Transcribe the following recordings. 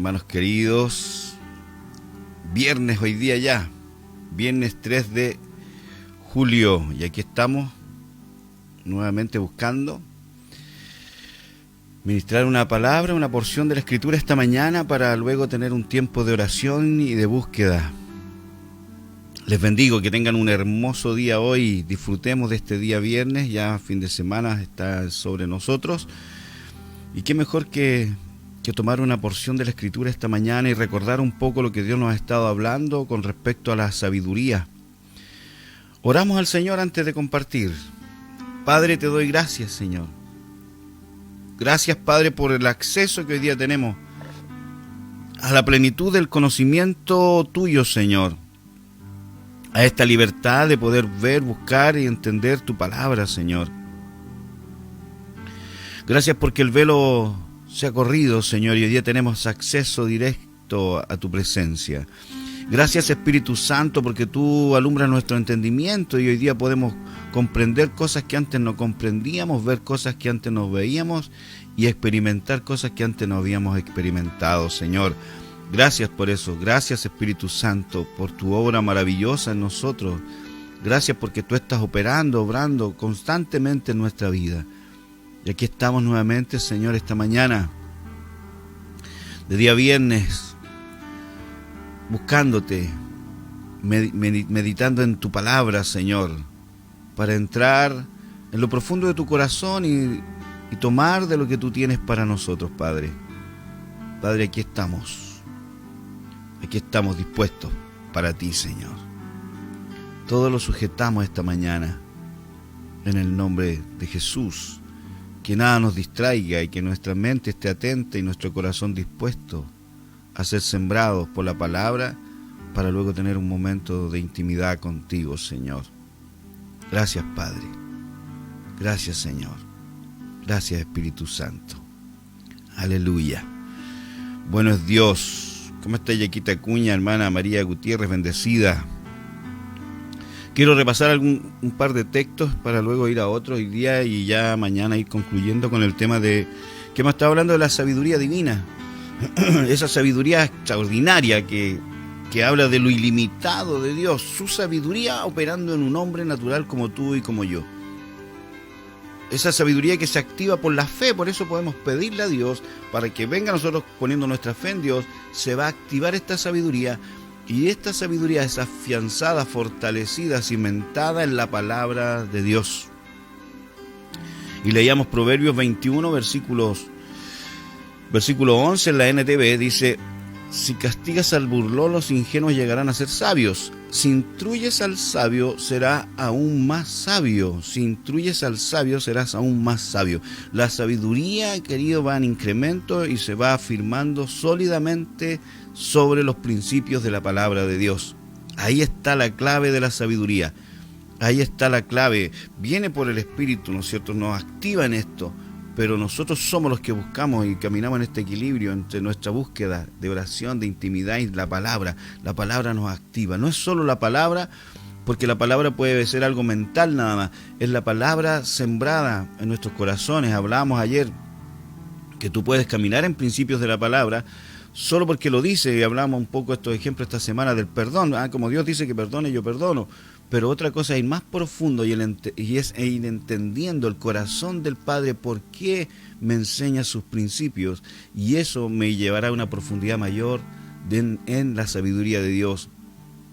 hermanos queridos. Viernes hoy día ya, viernes 3 de julio, y aquí estamos nuevamente buscando ministrar una palabra, una porción de la Escritura esta mañana para luego tener un tiempo de oración y de búsqueda. Les bendigo, que tengan un hermoso día hoy, disfrutemos de este día viernes, ya fin de semana está sobre nosotros, y qué mejor que tomar una porción de la Escritura esta mañana y recordar un poco lo que Dios nos ha estado hablando con respecto a la sabiduría. Oramos al Señor antes de compartir. Padre, te doy gracias, Señor. Gracias, Padre, por el acceso que hoy día tenemos a la plenitud del conocimiento tuyo, Señor. A esta libertad de poder ver, buscar y entender tu palabra, Señor. Gracias porque el velo se ha corrido, Señor, y hoy día tenemos acceso directo a tu presencia. Gracias, Espíritu Santo, porque tú alumbras nuestro entendimiento y hoy día podemos comprender cosas que antes no comprendíamos, ver cosas que antes no veíamos y experimentar cosas que antes no habíamos experimentado, Señor. Gracias por eso. Gracias, Espíritu Santo, por tu obra maravillosa en nosotros. Gracias porque tú estás operando, obrando constantemente en nuestra vida. Y aquí estamos nuevamente, Señor, esta mañana de día viernes, buscándote, meditando en tu palabra, Señor, para entrar en lo profundo de tu corazón y tomar de lo que tú tienes para nosotros, Padre. Padre, aquí estamos dispuestos para ti, Señor. Todo lo sujetamos esta mañana en el nombre de Jesús. Que nada nos distraiga y que nuestra mente esté atenta y nuestro corazón dispuesto a ser sembrados por la palabra para luego tener un momento de intimidad contigo, Señor. Gracias, Padre. Gracias, Señor. Gracias, Espíritu Santo. Aleluya. Bueno es Dios. ¿Cómo está Yaquita Acuña, hermana María Gutiérrez, bendecida? Quiero repasar un par de textos para luego ir a otro hoy día y ya mañana ir concluyendo con el tema de que hemos estado hablando de la sabiduría divina. Esa sabiduría extraordinaria que habla de lo ilimitado de Dios, su sabiduría operando en un hombre natural como tú y como yo. Esa sabiduría que se activa por la fe, por eso podemos pedirle a Dios para que venga nosotros poniendo nuestra fe en Dios, se va a activar esta sabiduría. Y esta sabiduría es afianzada, fortalecida, cimentada en la palabra de Dios. Y leíamos Proverbios 21, versículo 11 en la NTV, dice: si castigas al burlón, los ingenuos llegarán a ser sabios. Si instruyes al sabio, será aún más sabio. Si instruyes al sabio, serás aún más sabio. La sabiduría, querido, va en incremento y se va afirmando sólidamente sobre los principios de la palabra de Dios. Ahí está la clave de la sabiduría. Ahí está la clave. Viene por el Espíritu, ¿no es cierto? Nos activa en esto. Pero nosotros somos los que buscamos y caminamos en este equilibrio entre nuestra búsqueda de oración, de intimidad y la palabra. La palabra nos activa. No es solo la palabra, porque la palabra puede ser algo mental nada más. Es la palabra sembrada en nuestros corazones. Hablábamos ayer que tú puedes caminar en principios de la palabra solo porque lo dice, y hablamos un poco de estos ejemplos esta semana del perdón. Como Dios dice que perdone, yo perdono. Pero otra cosa es ir más profundo y es ir entendiendo el corazón del Padre, por qué me enseña sus principios, y eso me llevará a una profundidad mayor en la sabiduría de Dios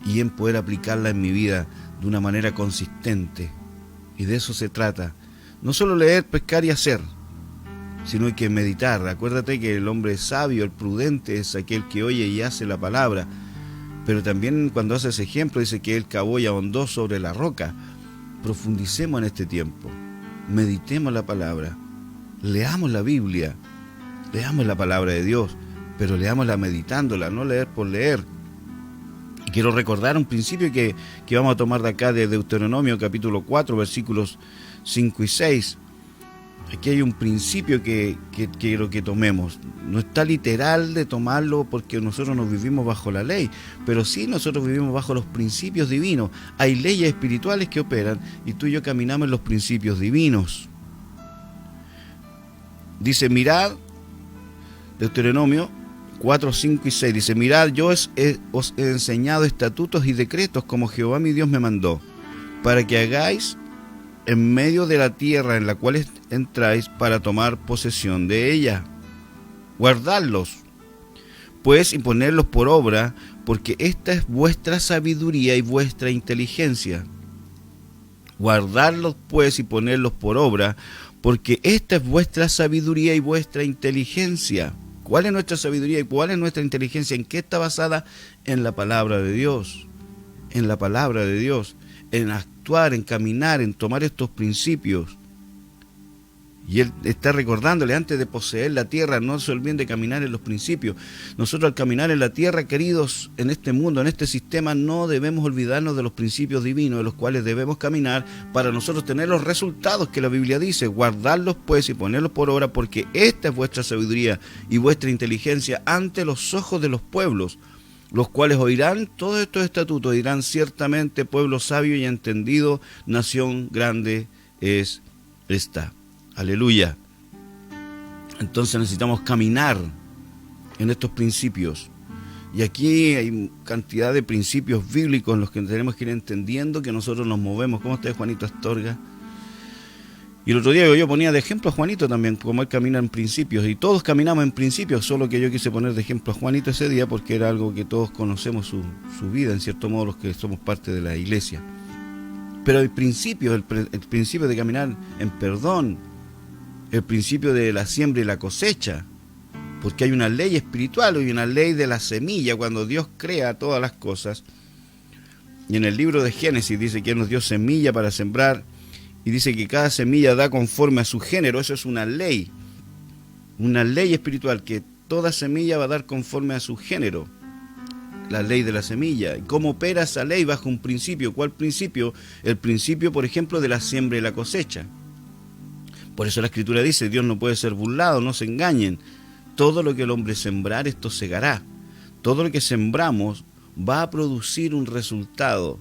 y en poder aplicarla en mi vida de una manera consistente. Y de eso se trata. No solo leer, pescar y hacer, sino hay que meditar. Acuérdate que el hombre sabio, el prudente, es aquel que oye y hace la palabra. Pero también cuando hace ese ejemplo dice que él cavó y ahondó sobre la roca. Profundicemos en este tiempo, meditemos la palabra, leamos la Biblia, leamos la palabra de Dios, pero leámosla meditándola, no leer por leer. Y quiero recordar un principio que vamos a tomar de acá de Deuteronomio capítulo 4, versículos 5 y 6. Aquí hay un principio que quiero que tomemos. No está literal de tomarlo porque nosotros no vivimos bajo la ley, pero sí nosotros vivimos bajo los principios divinos. Hay leyes espirituales que operan y tú y yo caminamos en los principios divinos. Dice, mirad, Deuteronomio 4, 5 y 6 dice: mirad, yo os he enseñado estatutos y decretos como Jehová mi Dios me mandó, para que hagáis en medio de la tierra en la cual entráis para tomar posesión de ella. Guardadlos, pues, y ponerlos por obra, porque esta es vuestra sabiduría y vuestra inteligencia. Guardadlos, pues, y ponerlos por obra, porque esta es vuestra sabiduría y vuestra inteligencia. ¿Cuál es nuestra sabiduría y cuál es nuestra inteligencia? ¿En qué está basada? En la palabra de Dios. En la palabra de Dios. En actuar, en caminar, en tomar estos principios. Y Él está recordándole, antes de poseer la tierra, no se olviden de caminar en los principios. Nosotros, al caminar en la tierra, queridos, en este mundo, en este sistema, no debemos olvidarnos de los principios divinos, de los cuales debemos caminar para nosotros tener los resultados que la Biblia dice. Guardarlos, pues, y ponerlos por obra, porque esta es vuestra sabiduría y vuestra inteligencia ante los ojos de los pueblos, los cuales oirán todos estos estatutos, dirán: ciertamente pueblo sabio y entendido, nación grande es esta. Aleluya. Entonces necesitamos caminar en estos principios. Y aquí hay cantidad de principios bíblicos en los que tenemos que ir entendiendo que nosotros nos movemos. ¿Cómo está Juanito Astorga? Y el otro día yo ponía de ejemplo a Juanito también, como él camina en principios. Y todos caminamos en principios, solo que yo quise poner de ejemplo a Juanito ese día porque era algo que todos conocemos su vida, en cierto modo, los que somos parte de la iglesia. Pero el principio de caminar en perdón, el principio de la siembra y la cosecha, porque hay una ley espiritual y una ley de la semilla. Cuando Dios crea todas las cosas, y en el libro de Génesis dice que Él nos dio semilla para sembrar, y dice que cada semilla da conforme a su género. Eso es una ley espiritual, que toda semilla va a dar conforme a su género, la ley de la semilla. ¿Y cómo opera esa ley? Bajo un principio. ¿Cuál principio? El principio, por ejemplo, de la siembra y la cosecha. Por eso la Escritura dice: Dios no puede ser burlado, no se engañen. Todo lo que el hombre sembrar, esto segará. Todo lo que sembramos va a producir un resultado,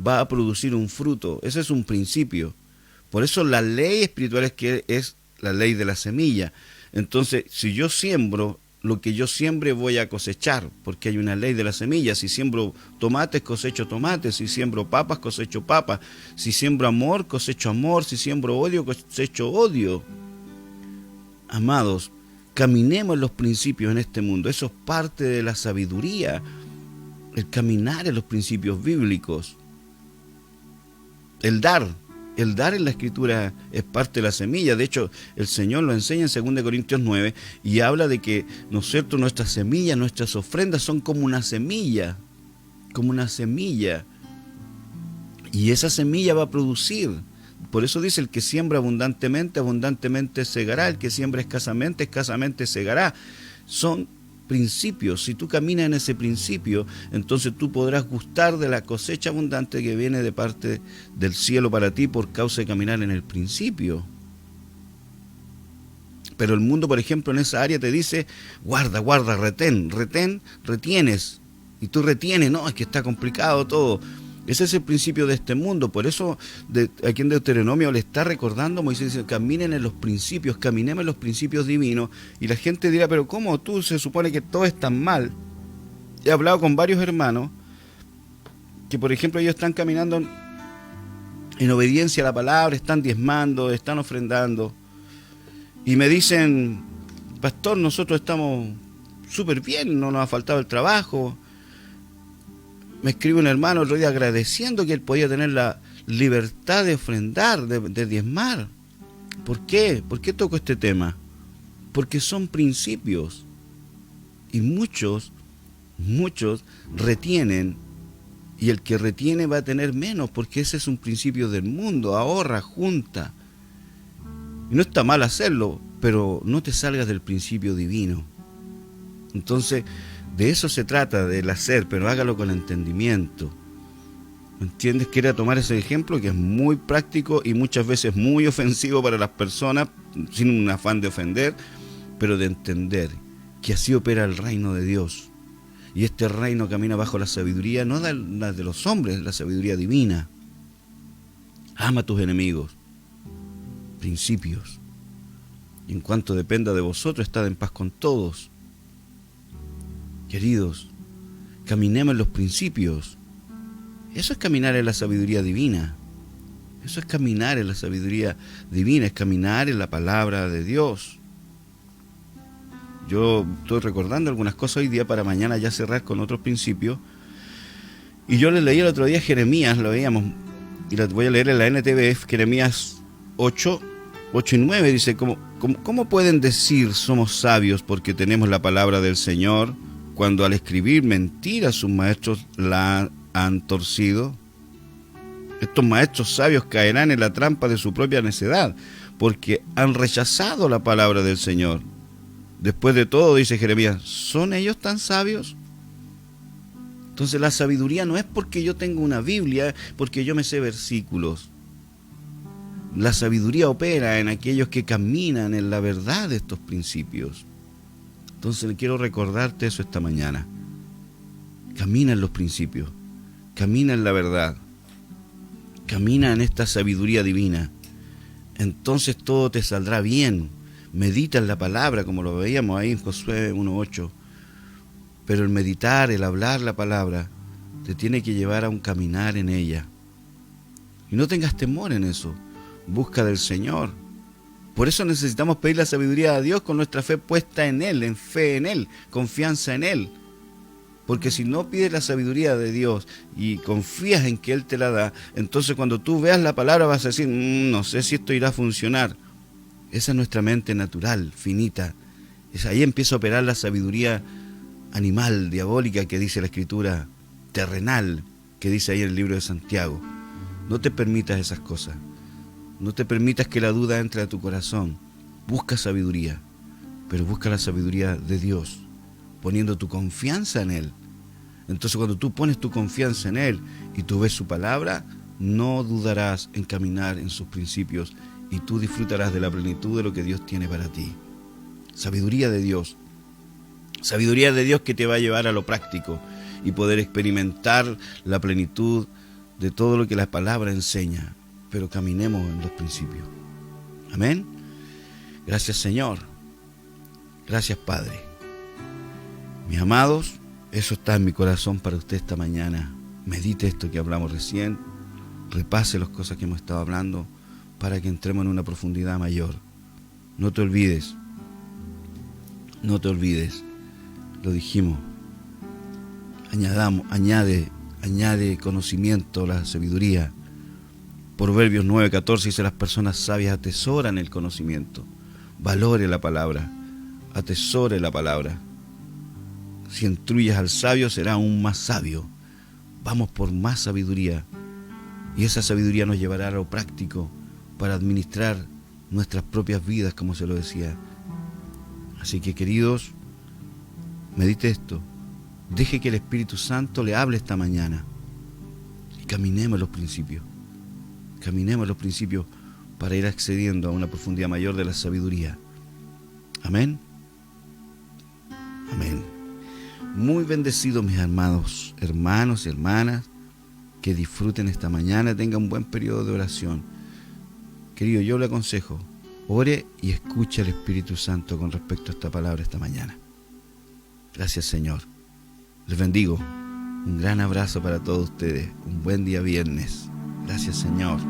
va a producir un fruto. Ese es un principio. Por eso la ley espiritual es la ley de la semilla. Entonces, si yo siembro, lo que yo siembre voy a cosechar, porque hay una ley de la semilla. Si siembro tomates, cosecho tomates. Si siembro papas, cosecho papas. Si siembro amor, cosecho amor. Si siembro odio, cosecho odio. Amados, caminemos en los principios en este mundo. Eso es parte de la sabiduría, el caminar en los principios bíblicos. El dar en la Escritura es parte de la semilla. De hecho, el Señor lo enseña en 2 Corintios 9 y habla de que, ¿no es cierto?, nuestras semillas, nuestras ofrendas son como una semilla. Y esa semilla va a producir. Por eso dice: el que siembra abundantemente, abundantemente segará. El que siembra escasamente, escasamente segará. Son principios. Si tú caminas en ese principio, entonces tú podrás gustar de la cosecha abundante que viene de parte del cielo para ti por causa de caminar en el principio. Pero el mundo, por ejemplo, en esa área te dice: guarda, retienes. Y tú retienes: no, es que está complicado todo. Ese es el principio de este mundo. Por eso aquí en Deuteronomio le está recordando Moisés, dice: caminen en los principios, caminemos en los principios divinos. Y la gente dirá: pero ¿cómo tú? Se supone que todo está mal. He hablado con varios hermanos que, por ejemplo, ellos están caminando en obediencia a la palabra, están diezmando, están ofrendando, y me dicen: pastor, nosotros estamos súper bien, no nos ha faltado el trabajo. Me escribe un hermano el otro día agradeciendo que él podía tener la libertad de ofrendar, de diezmar. ¿Por qué? ¿Por qué toco este tema? Porque son principios. Y muchos retienen. Y el que retiene va a tener menos, porque ese es un principio del mundo. Ahorra, junta. Y no está mal hacerlo, pero no te salgas del principio divino. Entonces, de eso se trata, del hacer, pero hágalo con entendimiento. ¿Entiendes? Quería tomar ese ejemplo que es muy práctico y muchas veces muy ofensivo para las personas, sin un afán de ofender, pero de entender que así opera el reino de Dios. Y este reino camina bajo la sabiduría, no la de los hombres, la sabiduría divina. Ama a tus enemigos. Principios. Y en cuanto dependa de vosotros, estad en paz con todos. Queridos, caminemos en los principios. Eso es caminar en la sabiduría divina. Eso es caminar en la sabiduría divina, es caminar en la palabra de Dios. Yo estoy recordando algunas cosas hoy día para mañana ya cerrar con otros principios. Y yo les leí el otro día Jeremías, lo veíamos, y lo voy a leer en la NTV, Jeremías 8 y 9, dice, ¿cómo pueden decir somos sabios porque tenemos la palabra del Señor, cuando al escribir mentiras sus maestros la han torcido? Estos maestros sabios caerán en la trampa de su propia necedad, porque han rechazado la palabra del Señor. Después de todo, dice Jeremías, ¿son ellos tan sabios? Entonces la sabiduría no es porque yo tengo una Biblia, porque yo me sé versículos. La sabiduría opera en aquellos que caminan en la verdad de estos principios. Entonces quiero recordarte eso esta mañana. Camina en los principios, camina en la verdad, camina en esta sabiduría divina. Entonces todo te saldrá bien. Medita en la palabra, como lo veíamos ahí en Josué 1:8. Pero el meditar, el hablar la palabra, te tiene que llevar a un caminar en ella. Y no tengas temor en eso. Busca del Señor. Por eso necesitamos pedir la sabiduría a Dios con nuestra fe puesta en Él, en fe en Él, confianza en Él. Porque si no pides la sabiduría de Dios y confías en que Él te la da, entonces cuando tú veas la palabra vas a decir, no sé si esto irá a funcionar. Esa es nuestra mente natural, finita. Ahí empieza a operar la sabiduría animal, diabólica, que dice la Escritura, terrenal, que dice ahí en el libro de Santiago. No te permitas esas cosas. No te permitas que la duda entre a tu corazón. Busca sabiduría, pero busca la sabiduría de Dios, poniendo tu confianza en Él. Entonces cuando tú pones tu confianza en Él y tú ves su palabra, no dudarás en caminar en sus principios y tú disfrutarás de la plenitud de lo que Dios tiene para ti. Sabiduría de Dios. Sabiduría de Dios que te va a llevar a lo práctico y poder experimentar la plenitud de todo lo que la palabra enseña. Pero caminemos en los principios. Amén. Gracias, Señor. Gracias, Padre. Mis amados, eso está en mi corazón para usted esta mañana. Medite esto que hablamos recién. Repase las cosas que hemos estado hablando para que entremos en una profundidad mayor. No te olvides. No te olvides. Lo dijimos. Añade conocimiento, la sabiduría. Proverbios 9:14 dice, las personas sabias atesoran el conocimiento. Valore la palabra. Atesore la palabra. Si instruyes al sabio, será aún más sabio. Vamos por más sabiduría. Y esa sabiduría nos llevará a lo práctico para administrar nuestras propias vidas, como se lo decía. Así que, queridos, medite esto. Deje que el Espíritu Santo le hable esta mañana. Y caminemos los principios. Caminemos los principios para ir accediendo a una profundidad mayor de la sabiduría. Amén. Amén. Muy bendecidos mis hermanos y hermanas, que disfruten esta mañana, tengan un buen periodo de oración. Querido, yo le aconsejo, ore y escuche al Espíritu Santo con respecto a esta palabra esta mañana. Gracias, Señor. Les bendigo. Un gran abrazo para todos ustedes. Un buen día viernes. Gracias, Señor.